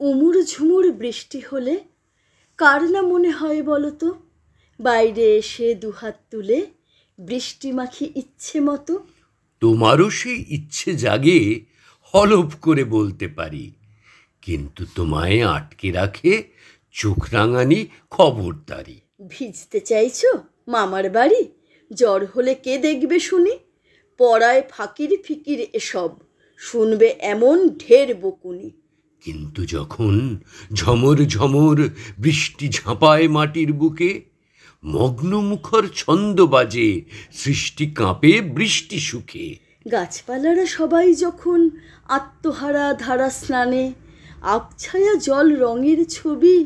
উমুর ঝুমুর বৃষ্টি হলে কার না মনে হয় বলো তো, বাইরে এসে দুহাত তুলে বৃষ্টি মাখি ইচ্ছে মতো। তোমারও সেই ইচ্ছে জাগে, হলফ করে বলতে পারি, কিন্তু তোমায় আটকে রাখে চোখ রাঙানি খবরদারি। ভিজতে চাইছো মামার বাড়ি, জ্বর হলে কে দেখবে শুনি, পড়ায় ফাকির ফিকির এসব, শুনবে এমন ঢের বকুনি। কিন্তু যখন ঝমর ঝমর বৃষ্টি ঝাঁপায় মাটির বুকে, মগ্ন মুখর ছন্দ বাজে, সৃষ্টি কাঁপে বৃষ্টি সুখে। গাছপালারা সবাই যখন আত্মহারা ধারা স্নানে, আবছায়া জল রঙের ছবি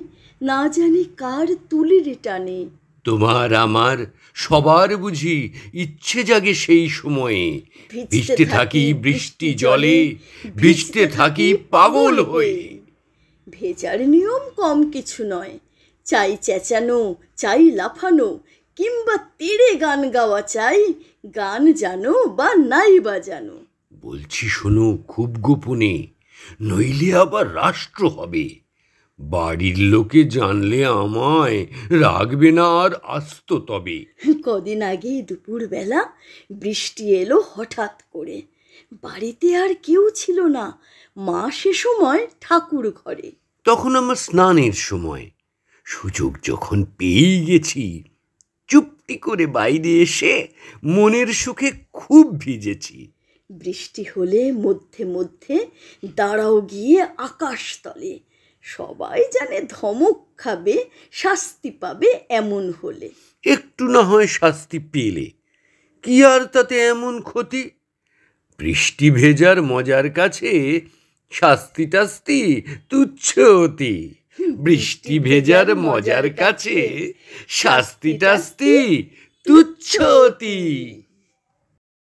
না জানি কার তুলির টানে। তোমার আমার সবার বুঝি ইচ্ছে জাগে সেই সময়ে, ভিজতে থাকি বৃষ্টি জলে, ভিজতে থাকি পাগল হয়ে। ভেজার নিয়ম কম কিছু নয়, চাই চেঁচানো, চাই লাফানো, কিংবা তীরে গান গাওয়া চাই, গান জানো বা নাই বা জানো। বলছি শোনো খুব গোপনে, নইলে আবার রাষ্ট্র হবে, বাড়ির লোকে জানলে আমায় রাখবে না আর আস্ত তবে। কদিন আগেই দুপুরবেলা বৃষ্টি এলো হঠাৎ করে, বাড়িতে আর কেউ ছিল না, মা সে সময় ঠাকুর ঘরে। তখন আমার স্নানের সময়, সুযোগ যখন পেয়েই গেছি, চুপটি করে বাইরে এসে মনের সুখে খুব ভিজেছি। বৃষ্টি হলে মধ্যে মধ্যে দাঁড়াও গিয়ে আকাশ তলে, সবাই জানে ধমক খাবে, শাস্তি পাবে এমন হলে। একটু না হয় শাস্তি পেলে, কি আর তাতে এমন ক্ষতি? বৃষ্টি ভেজার মজার কাছে শাস্তি টাস্তি তুচ্ছ অতি। বৃষ্টি ভেজার মজার কাছে শাস্তি টাস্তি তুচ্ছ অতি।